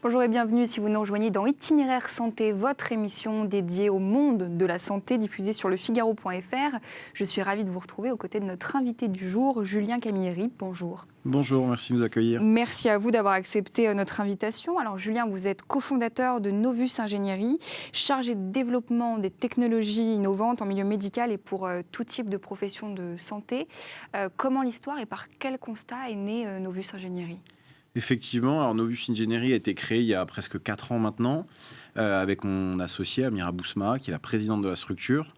Bonjour et bienvenue si vous nous rejoignez dans Itinéraire Santé, votre émission dédiée au monde de la santé diffusée sur lefigaro.fr. Je suis ravie de vous retrouver aux côtés de notre invité du jour, Julien Camilleri. Bonjour. Bonjour, merci de nous accueillir. Merci à vous d'avoir accepté notre invitation. Alors Julien, vous êtes cofondateur de Novus Ingénierie, chargé de développement des technologies innovantes en milieu médical et pour tout type de profession de santé. Comment l'histoire et par quel constat est née Novus Ingénierie ? Effectivement, alors Novus Ingénierie a été créé il y a presque 4 ans maintenant, avec mon associé Amira Bousma, qui est la présidente de la structure.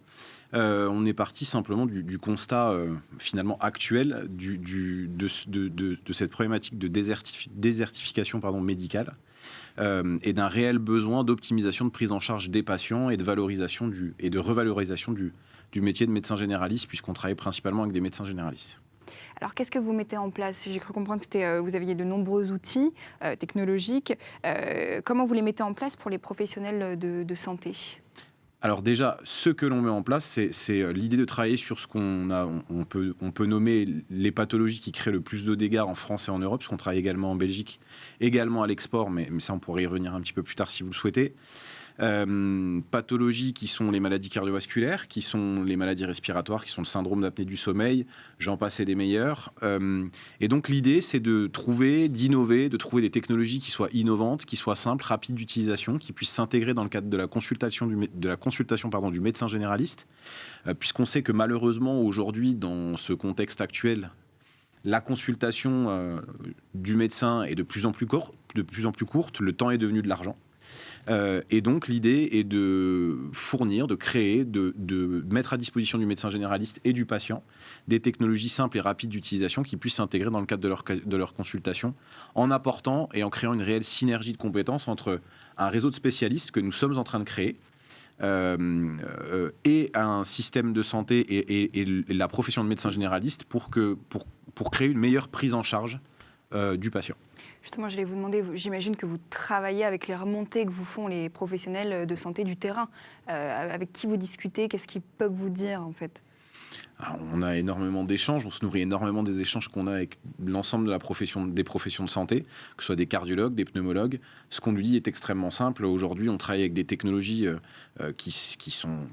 On est parti simplement du constat finalement actuel de cette problématique de désertification médicale et d'un réel besoin d'optimisation de prise en charge des patients et de valorisation et de revalorisation du métier de médecin généraliste, puisqu'on travaille principalement avec des médecins généralistes. Alors, qu'est-ce que vous mettez en place ? J'ai cru comprendre que vous aviez de nombreux outils technologiques. Comment vous les mettez en place pour les professionnels de santé ? Alors déjà, ce que l'on met en place, c'est l'idée de travailler sur ce on peut nommer les pathologies qui créent le plus de dégâts en France et en Europe, parce qu'on travaille également en Belgique, également à l'export, mais ça on pourrait y revenir un petit peu plus tard si vous le souhaitez. Pathologies qui sont les maladies cardiovasculaires, qui sont les maladies respiratoires, qui sont le syndrome d'apnée du sommeil, j'en passe et des meilleurs. Et donc l'idée, c'est d'innover, de trouver des technologies qui soient innovantes, qui soient simples, rapides d'utilisation, qui puissent s'intégrer dans le cadre de la consultation du médecin généraliste, puisqu'on sait que malheureusement aujourd'hui, dans ce contexte actuel, la consultation du médecin est de plus en plus courte, le temps est devenu de l'argent. Et donc l'idée est de fournir, de créer, de mettre à disposition du médecin généraliste et du patient des technologies simples et rapides d'utilisation qui puissent s'intégrer dans le cadre de leur consultation, en apportant et en créant une réelle synergie de compétences entre un réseau de spécialistes que nous sommes en train de créer et un système de santé et la profession de médecin généraliste pour créer une meilleure prise en charge du patient. Justement, je vais vous demander, j'imagine que vous travaillez avec les remontées que vous font les professionnels de santé du terrain. Avec qui vous discutez ? Qu'est-ce qu'ils peuvent vous dire, en fait ? Alors, on a énormément d'échanges, on se nourrit énormément des échanges qu'on a avec l'ensemble des professions de santé, que ce soit des cardiologues, des pneumologues. Ce qu'on nous dit est extrêmement simple. Aujourd'hui, on travaille avec des technologies qui sont,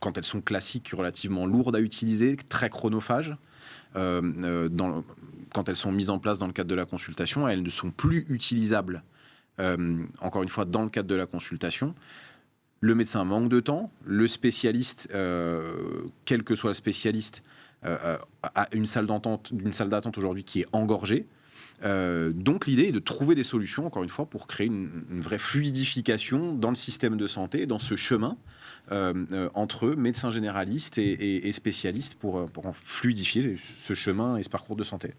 quand elles sont classiques, relativement lourdes à utiliser, très chronophages. Quand elles sont mises en place dans le cadre de la consultation, elles ne sont plus utilisables, encore une fois, dans le cadre de la consultation. Le médecin manque de temps, le spécialiste, quel que soit le spécialiste, a une salle d'attente aujourd'hui qui est engorgée. Donc l'idée est de trouver des solutions, encore une fois, pour créer une vraie fluidification dans le système de santé, dans ce chemin entre médecins généralistes et spécialistes pour en fluidifier ce chemin et ce parcours de santé.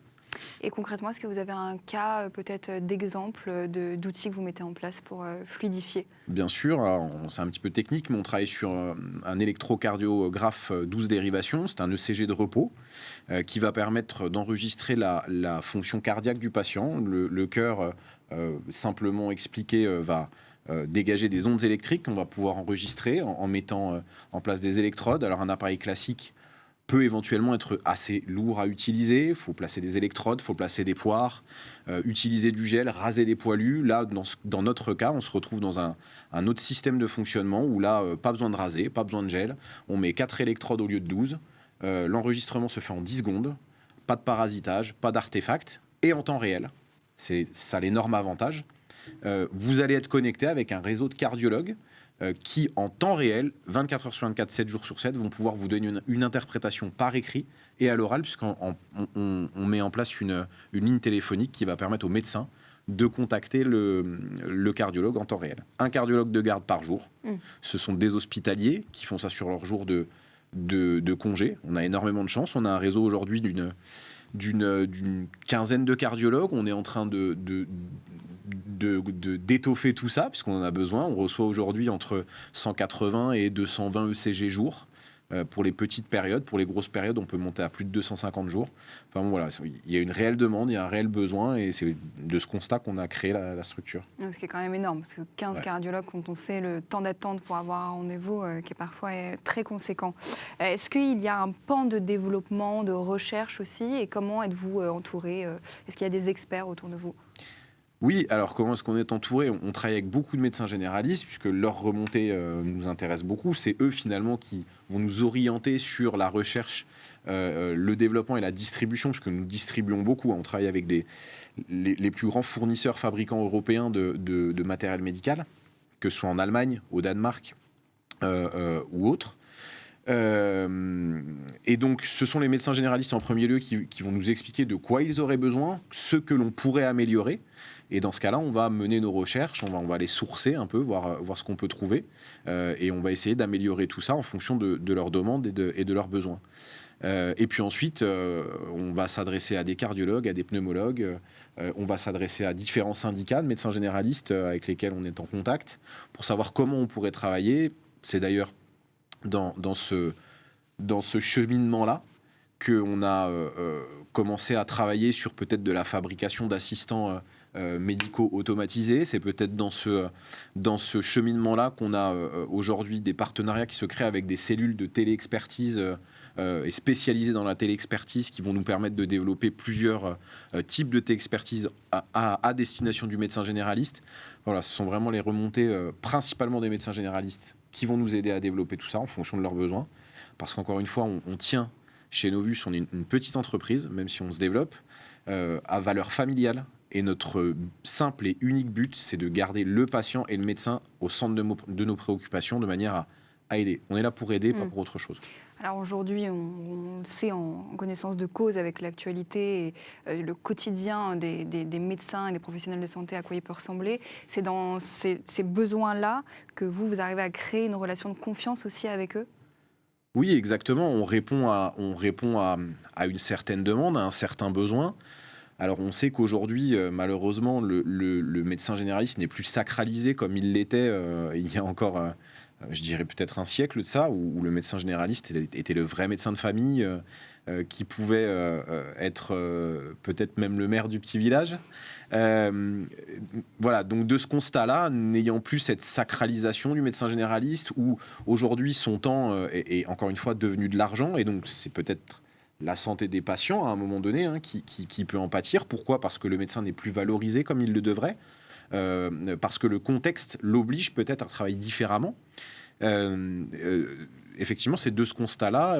Et concrètement, est-ce que vous avez un cas peut-être d'exemple d'outils que vous mettez en place pour fluidifier ? Bien sûr, alors, c'est un petit peu technique, mais on travaille sur un électrocardiographe 12 dérivations. C'est un ECG de repos qui va permettre d'enregistrer la fonction cardiaque du patient. Le cœur, simplement expliqué, va dégager des ondes électriques qu'on va pouvoir enregistrer en mettant en place des électrodes. Alors un appareil classique peut éventuellement être assez lourd à utiliser. Il faut placer des électrodes, il faut placer des poires, utiliser du gel, raser des poilus. Là, dans notre cas, on se retrouve dans un autre système de fonctionnement où là, pas besoin de raser, pas besoin de gel. On met 4 électrodes au lieu de 12. L'enregistrement se fait en 10 secondes. Pas de parasitage, pas d'artefacts et en temps réel. C'est ça l'énorme avantage. Vous allez être connecté avec un réseau de cardiologues qui, en temps réel, 24 heures sur 24, 7 jours sur 7, vont pouvoir vous donner une interprétation par écrit et à l'oral, puisqu'on met en place une ligne téléphonique qui va permettre aux médecins de contacter le cardiologue en temps réel. Un cardiologue de garde par jour. Ce sont des hospitaliers qui font ça sur leur jour de congé. On a énormément de chance. On a un réseau aujourd'hui d'une quinzaine de cardiologues. On est en train d'étoffer tout ça, puisqu'on en a besoin. On reçoit aujourd'hui entre 180 et 220 ECG jours pour les petites périodes. Pour les grosses périodes, on peut monter à plus de 250 jours. Enfin, bon, voilà, il y a une réelle demande, il y a un réel besoin, et c'est de ce constat qu'on a créé la structure. Ce qui est quand même énorme, parce que 15 cardiologues, quand on sait le temps d'attente pour avoir un rendez-vous, qui est parfois très conséquent. Est-ce qu'il y a un pan de développement, de recherche aussi, et comment êtes-vous entouré ? Est-ce qu'il y a des experts autour de vous ? Oui, alors comment est-ce qu'on est entouré? On travaille avec beaucoup de médecins généralistes, puisque leur remontée nous intéresse beaucoup. C'est eux finalement qui vont nous orienter sur la recherche, le développement et la distribution, puisque nous distribuons beaucoup. On travaille avec les plus grands fournisseurs fabricants européens de matériel médical, que ce soit en Allemagne, au Danemark ou autres. Et donc, ce sont les médecins généralistes en premier lieu qui vont nous expliquer de quoi ils auraient besoin, ce que l'on pourrait améliorer. Et dans ce cas-là, on va mener nos recherches, on va les sourcer un peu, voir ce qu'on peut trouver. Et on va essayer d'améliorer tout ça en fonction de leurs demandes et de leurs besoins. Et puis ensuite, on va s'adresser à des cardiologues, à des pneumologues. On va s'adresser à différents syndicats de médecins généralistes avec lesquels on est en contact pour savoir comment on pourrait travailler. C'est d'ailleurs dans ce cheminement-là qu'on a commencé à travailler sur peut-être de la fabrication d'assistants médicaux automatisés. C'est peut-être dans ce cheminement-là qu'on a aujourd'hui des partenariats qui se créent avec des cellules de téléexpertise et spécialisées dans la téléexpertise qui vont nous permettre de développer plusieurs types de téléexpertise à destination du médecin généraliste. Voilà, ce sont vraiment les remontées principalement des médecins généralistes qui vont nous aider à développer tout ça en fonction de leurs besoins. Parce qu'encore une fois, on tient, chez Novus, on est une petite entreprise, même si on se développe, à valeur familiale. Et notre simple et unique but, c'est de garder le patient et le médecin au centre de nos préoccupations, de manière à aider. On est là pour aider, pas pour autre chose. Alors aujourd'hui, on le sait en connaissance de cause avec l'actualité et le quotidien des médecins et des professionnels de santé, à quoi il peut ressembler. C'est dans ces besoins-là que vous arrivez à créer une relation de confiance aussi avec eux? Oui, exactement. On répond à une certaine demande, à un certain besoin. Alors on sait qu'aujourd'hui, malheureusement, le médecin généraliste n'est plus sacralisé comme il l'était il y a encore, je dirais peut-être un siècle de ça, où le médecin généraliste était le vrai médecin de famille qui pouvait être peut-être même le maire du petit village. Voilà, donc de ce constat-là, n'ayant plus cette sacralisation du médecin généraliste, où aujourd'hui son temps est encore une fois devenu de l'argent, et donc c'est peut-être la santé des patients à un moment donné qui peut en pâtir. Pourquoi? Parce que le médecin n'est plus valorisé comme il le devrait, parce que le contexte l'oblige peut-être à travailler différemment. Effectivement, c'est de ce constat-là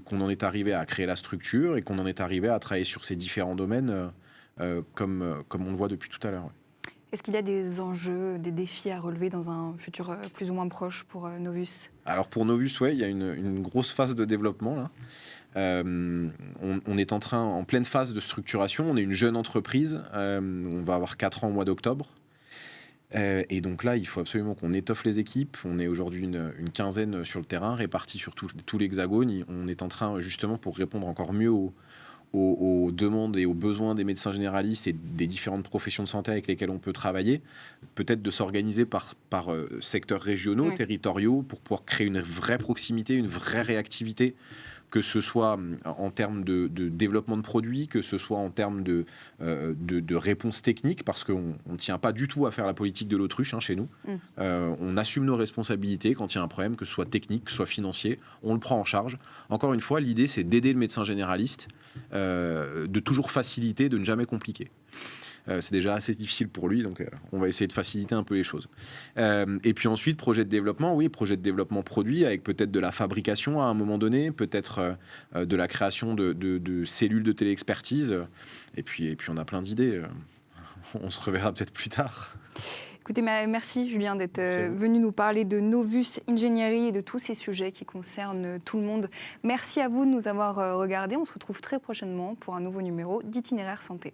qu'on en est arrivé à créer la structure et qu'on en est arrivé à travailler sur ces différents domaines comme on le voit depuis tout à l'heure. Ouais. Est-ce qu'il y a des enjeux, des défis à relever dans un futur plus ou moins proche pour Novus? Alors pour Novus, ouais, il y a une grosse phase de développement là. On est en pleine phase de structuration. On est une jeune entreprise. On va avoir 4 ans au mois d'octobre. Et donc là, il faut absolument qu'on étoffe les équipes. On est aujourd'hui une quinzaine sur le terrain, répartis sur tout l'Hexagone. On est en train, justement, pour répondre encore mieux aux demandes et aux besoins des médecins généralistes et des différentes professions de santé avec lesquelles on peut travailler, peut-être de s'organiser par secteurs régionaux, territoriaux, pour pouvoir créer une vraie proximité, une vraie réactivité, que ce soit en termes de développement de produits, que ce soit en termes de réponse technique, parce qu'on ne tient pas du tout à faire la politique de l'autruche chez nous. On assume nos responsabilités quand il y a un problème, que ce soit technique, que ce soit financier, on le prend en charge. Encore une fois, l'idée, c'est d'aider le médecin généraliste, de toujours faciliter, de ne jamais compliquer. C'est déjà assez difficile pour lui, donc on va essayer de faciliter un peu les choses. Et puis ensuite, projet de développement produit, avec peut-être de la fabrication à un moment donné, peut-être de la création de cellules de téléexpertise. Et puis on a plein d'idées. On se reverra peut-être plus tard. Écoutez, merci Julien d'être venu nous parler de Novus Ingénierie et de tous ces sujets qui concernent tout le monde. Merci à vous de nous avoir regardés. On se retrouve très prochainement pour un nouveau numéro d'Itinéraire Santé.